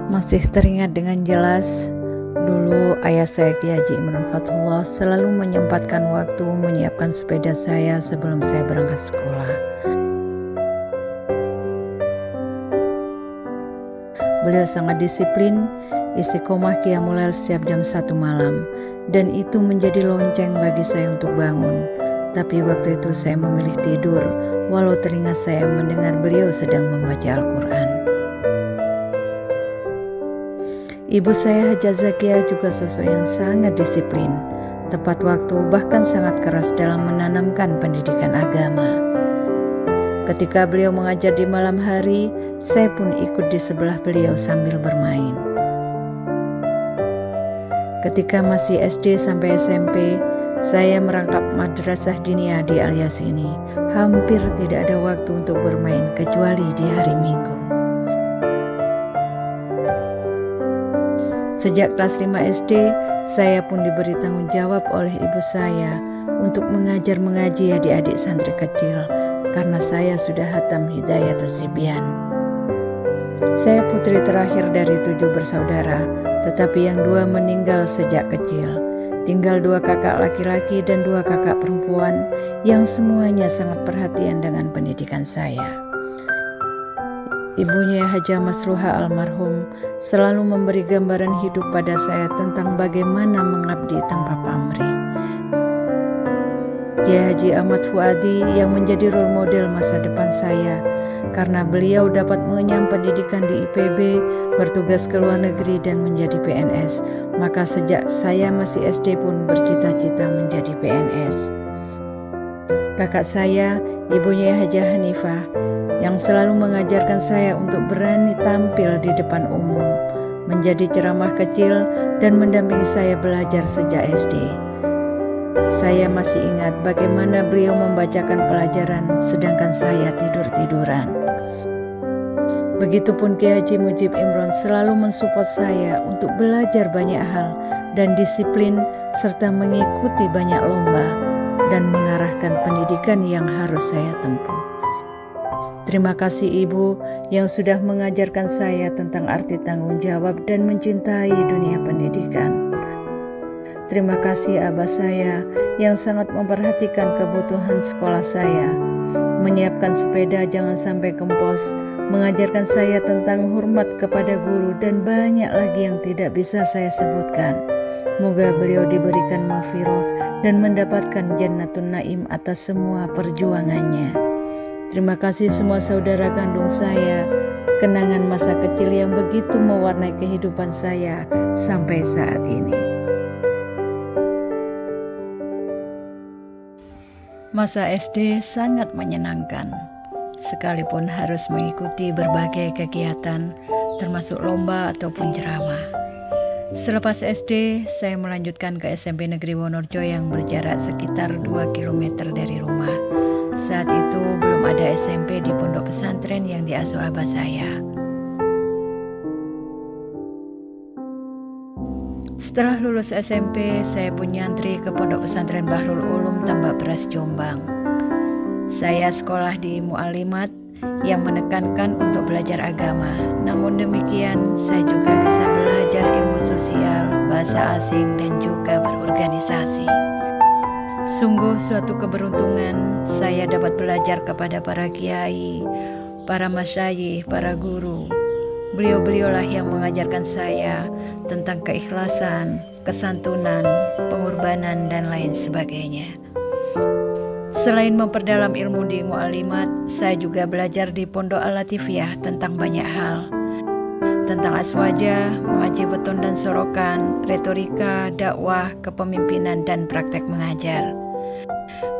Masih teringat dengan jelas, dulu ayah saya Kiai Haji Imron Fathullah selalu menyempatkan waktu menyiapkan sepeda saya sebelum saya berangkat sekolah. Beliau sangat disiplin, istiqomah qiyamul lail setiap jam 1 malam, dan itu menjadi lonceng bagi saya untuk bangun. Tapi waktu itu saya memilih tidur, walau telinga saya mendengar beliau sedang membaca Al-Quran. Ibu saya Hajah Zakiah juga sosok yang sangat disiplin, tepat waktu, bahkan sangat keras dalam menanamkan pendidikan agama. Ketika beliau mengajar di malam hari, saya pun ikut di sebelah beliau sambil bermain. Ketika masih SD sampai SMP, saya merangkap madrasah diniyah di Al-Yasini. Hampir tidak ada waktu untuk bermain kecuali di hari Minggu. Sejak kelas 5 SD, saya pun diberi tanggung jawab oleh ibu saya untuk mengajar mengaji adik-adik santri kecil, karena saya sudah hatam Hidayatus Sibyan. Saya putri terakhir dari 7 bersaudara, tetapi yang 2 meninggal sejak kecil. Tinggal 2 kakak laki-laki dan 2 kakak perempuan yang semuanya sangat perhatian dengan pendidikan saya. Ibunya Hajah Masruha almarhum selalu memberi gambaran hidup pada saya tentang bagaimana mengabdi tanpa pamrih. Kiai Haji Ahmad Fuadi yang menjadi role model masa depan saya, karena beliau dapat mengenyam pendidikan di IPB, bertugas ke luar negeri dan menjadi PNS. Maka sejak saya masih SD pun bercita-cita menjadi PNS. Kakak saya, ibunya Hajah Hanifah, yang selalu mengajarkan saya untuk berani tampil di depan umum, menjadi ceramah kecil dan mendampingi saya belajar sejak SD. Saya masih ingat bagaimana beliau membacakan pelajaran sedangkan saya tidur-tiduran. Begitupun Kiai Haji Mujib Imron selalu mensupport saya untuk belajar banyak hal dan disiplin serta mengikuti banyak lomba dan mengarahkan pendidikan yang harus saya tempuh. Terima kasih Ibu yang sudah mengajarkan saya tentang arti tanggung jawab dan mencintai dunia pendidikan. Terima kasih Abah saya yang sangat memperhatikan kebutuhan sekolah saya, menyiapkan sepeda jangan sampai kempos, mengajarkan saya tentang hormat kepada guru dan banyak lagi yang tidak bisa saya sebutkan. Moga beliau diberikan maghfirah dan mendapatkan Jannatun Naim atas semua perjuangannya. Terima kasih semua saudara kandung saya, kenangan masa kecil yang begitu mewarnai kehidupan saya sampai saat ini. Masa SD sangat menyenangkan, sekalipun harus mengikuti berbagai kegiatan, termasuk lomba ataupun ceramah. Selepas SD, saya melanjutkan ke SMP Negeri Wonorejo yang berjarak sekitar 2 km dari rumah. Saat itu belum ada SMP di pondok pesantren yang diasuh abah saya. Setelah lulus SMP, saya pun nyantri ke pondok pesantren Bahrul Ulum Tambak Beras Jombang. Saya sekolah di Mu'alimat yang menekankan untuk belajar agama. Namun demikian, saya juga bisa belajar ilmu sosial, bahasa asing, dan juga berorganisasi. Sungguh suatu keberuntungan saya dapat belajar kepada para kiai, para masyayikh, para guru. Beliau-beliaulah yang mengajarkan saya tentang keikhlasan, kesantunan, pengorbanan, dan lain sebagainya. Selain memperdalam ilmu di Mu'alimat, saya juga belajar di Pondok Al-Latifiyah tentang banyak hal. Tentang aswaja, mengaji weton dan sorokan, retorika, dakwah, kepemimpinan, dan praktek mengajar.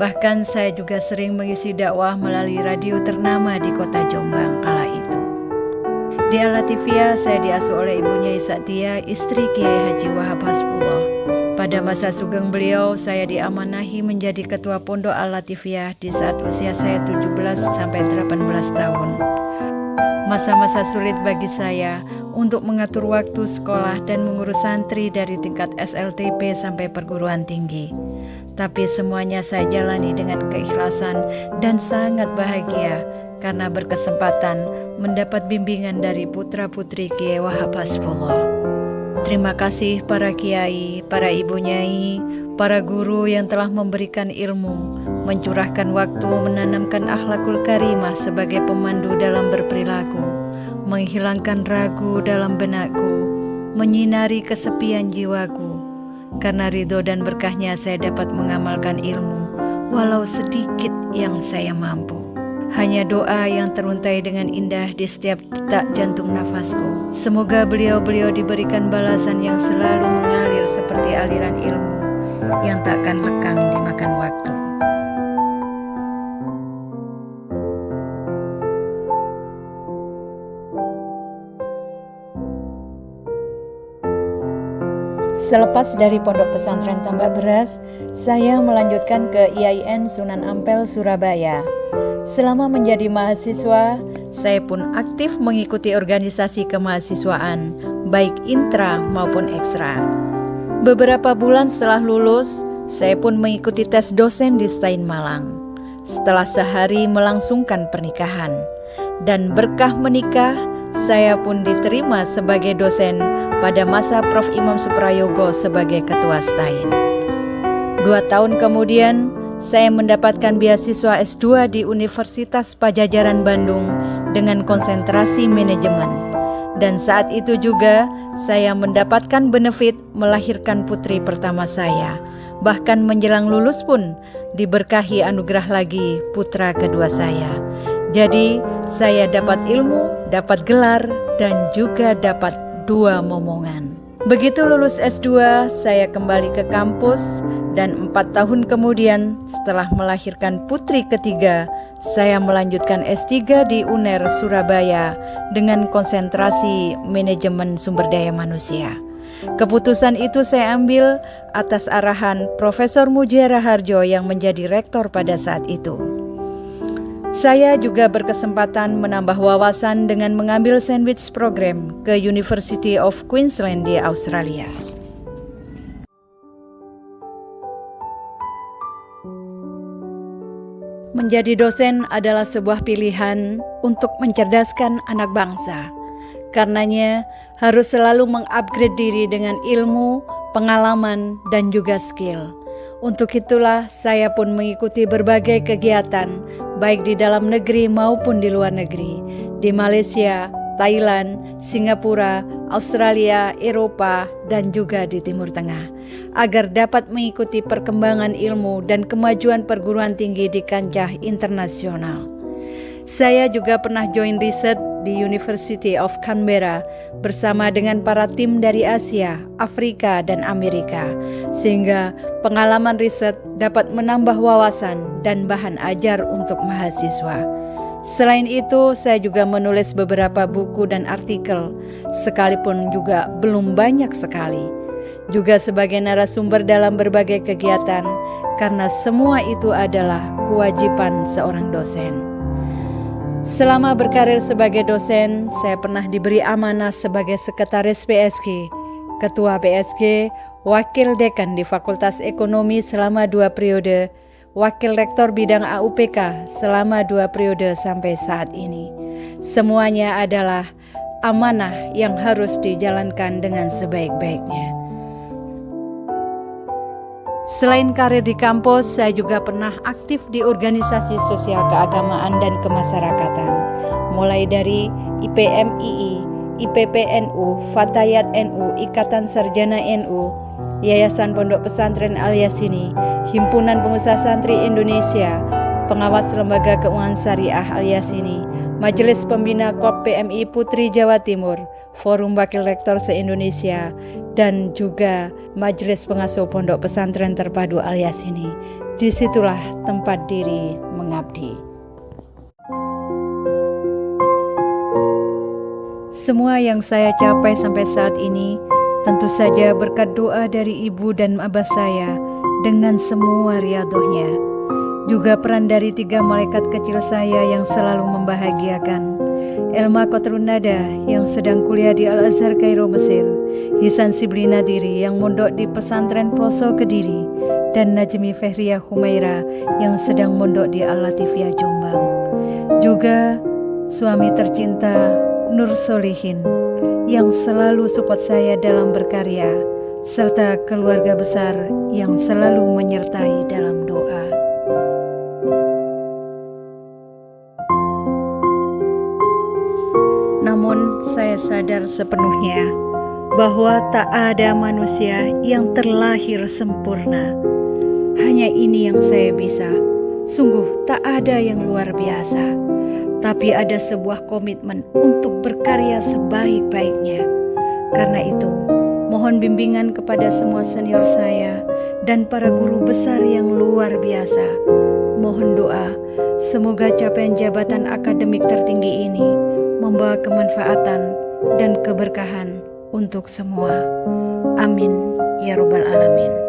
Bahkan saya juga sering mengisi dakwah melalui radio ternama di kota Jombang kala itu. Di Al-Latifiyah saya diasuh oleh ibunya Isatia, istri Kiai Haji Wahab Hasbullah. Pada masa sugeng beliau, saya diamanahi menjadi ketua Pondok Al-Latifiyah di saat usia saya 17-18 tahun. Masa-masa sulit bagi saya untuk mengatur waktu sekolah dan mengurus santri dari tingkat SLTP sampai perguruan tinggi. Tapi semuanya saya jalani dengan keikhlasan dan sangat bahagia karena berkesempatan mendapat bimbingan dari putra-putri Kiai Wahab Hasbullah. Terima kasih para kiai, para ibu nyai, para guru yang telah memberikan ilmu, mencurahkan waktu, menanamkan akhlakul karimah sebagai pemandu dalam berperilaku, menghilangkan ragu dalam benakku, menyinari kesepian jiwaku. Karena ridho dan berkahnya saya dapat mengamalkan ilmu, walau sedikit yang saya mampu. Hanya doa yang teruntai dengan indah di setiap detak jantung nafasku. Semoga beliau-beliau diberikan balasan yang selalu mengalir seperti aliran ilmu yang takkan lekang dimakan waktu. Selepas dari Pondok Pesantren Tambak Beras, saya melanjutkan ke IAIN Sunan Ampel, Surabaya. Selama menjadi mahasiswa, saya pun aktif mengikuti organisasi kemahasiswaan, baik intra maupun ekstra. Beberapa bulan setelah lulus, saya pun mengikuti tes dosen di Stain Malang. Setelah sehari melangsungkan pernikahan, dan berkah menikah, saya pun diterima sebagai dosen pada masa Prof. Imam Suprayogo sebagai ketua Stain. 2 tahun kemudian, saya mendapatkan beasiswa S2 di Universitas Padjadjaran Bandung dengan konsentrasi manajemen. Dan saat itu juga, saya mendapatkan benefit melahirkan putri pertama saya. Bahkan menjelang lulus pun, diberkahi anugerah lagi putra kedua saya. Jadi, saya dapat ilmu, dapat gelar, dan juga dapat 2 momongan. Begitu lulus S2, saya kembali ke kampus dan 4 tahun kemudian setelah melahirkan putri ketiga, saya melanjutkan S3 di UNER Surabaya dengan konsentrasi manajemen sumber daya manusia. Keputusan itu saya ambil atas arahan Profesor Mujiono Harjo yang menjadi rektor pada saat itu. Saya juga berkesempatan menambah wawasan dengan mengambil sandwich program ke University of Queensland di Australia. Menjadi dosen adalah sebuah pilihan untuk mencerdaskan anak bangsa. Karenanya harus selalu mengupgrade diri dengan ilmu, pengalaman, dan juga skill. Untuk itulah saya pun mengikuti berbagai kegiatan, baik di dalam negeri maupun di luar negeri, di Malaysia, Thailand, Singapura, Australia, Eropa, dan juga di Timur Tengah, agar dapat mengikuti perkembangan ilmu dan kemajuan perguruan tinggi di kancah internasional. Saya juga pernah join riset di University of Canberra bersama dengan para tim dari Asia, Afrika, dan Amerika, sehingga pengalaman riset dapat menambah wawasan dan bahan ajar untuk mahasiswa. Selain itu, saya juga menulis beberapa buku dan artikel, sekalipun juga belum banyak sekali. Juga sebagai narasumber dalam berbagai kegiatan, karena semua itu adalah kewajiban seorang dosen. Selama berkarir sebagai dosen, saya pernah diberi amanah sebagai sekretaris PSG, ketua PSG, wakil dekan di Fakultas Ekonomi selama 2 periode, wakil rektor bidang AUPK selama 2 periode sampai saat ini. Semuanya adalah amanah yang harus dijalankan dengan sebaik-baiknya. Selain karir di kampus, saya juga pernah aktif di organisasi sosial keagamaan dan kemasyarakatan, mulai dari IPMII, IPPNU, Fatayat NU, Ikatan Sarjana NU, Yayasan Pondok Pesantren Al-Yasini, Himpunan Pengusaha Santri Indonesia, Pengawas Lembaga Keuangan Syariah Al-Yasini, Majelis Pembina KOP PMI Putri Jawa Timur, Forum Wakil Rektor se-Indonesia, dan juga Majelis Pengasuh Pondok Pesantren Terpadu Al-Yasini. Disitulah tempat diri mengabdi. Semua yang saya capai sampai saat ini tentu saja berkat doa dari ibu dan abah saya dengan semua riadohnya. Juga peran dari 3 malaikat kecil saya yang selalu membahagiakan. Elma Kotrun Nada yang sedang kuliah di Al-Azhar Kairo Mesir, Hisan Sibli Nadiri yang mondok di pesantren Ploso Kediri, dan Najmi Fehriya Humaira yang sedang mondok di Al-Latifiyah Jombang. Juga suami tercinta Nur Solihin yang selalu support saya dalam berkarya, serta keluarga besar yang selalu menyertai dalam doa. Namun saya sadar sepenuhnya bahwa tak ada manusia yang terlahir sempurna. Hanya ini yang saya bisa. Sungguh tak ada yang luar biasa. Tapi ada sebuah komitmen untuk berkarya sebaik-baiknya. Karena itu, mohon bimbingan kepada semua senior saya dan para guru besar yang luar biasa. Mohon doa, semoga capaian jabatan akademik tertinggi ini membawa kemanfaatan dan keberkahan untuk semua. Amin ya Rabbal Alamin.